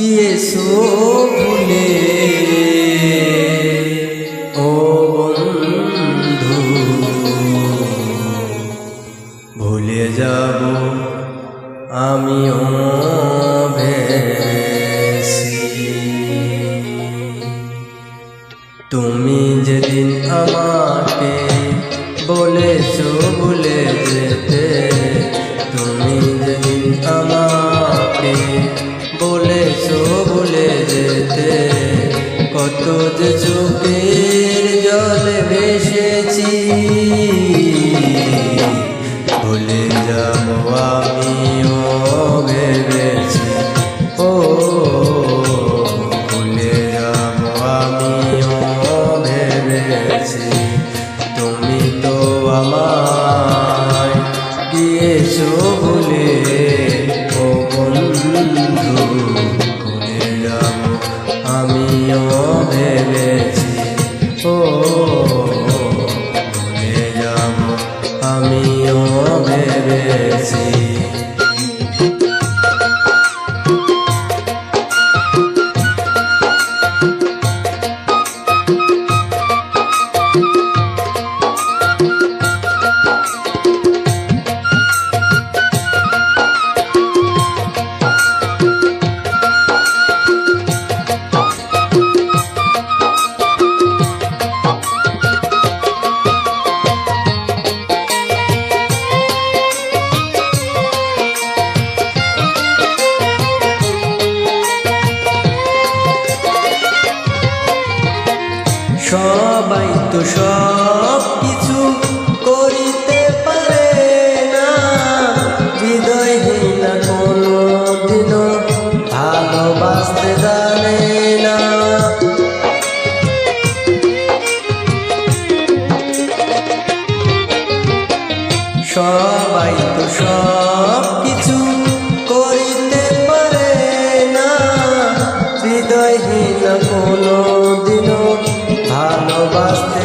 গিয়েছো ভুলে ও বন্ধু, ভুলে যাব আমিও ভেবেছি। তুমি যেদিন আমাকে বলেছো ভুলে যেতে, তুমি যেদিন আমাকে বলেছো ভুলে যেতে, কত যে চোখের জলে ভেসেছি। ভুলে যাব আমিও ভেবেছি, ও ভুলে যাব আমিও ভেবেছি। তুমি তো আমায় গিয়েছো ভুলে ও বন্ধু, ভুলে যাব আমিও ভেবেছি, ও ভুলে যাব আমিও ভেবেছি। সবাই তো সব কিছু করিতে পারে না, হৃদয়হীন কোনো দিনও ভালোবাসতে জানে না। সবাই তো সব কিছু করিতে পারে না, হৃদয়হীন কোনো দিনও ভালোবাসতে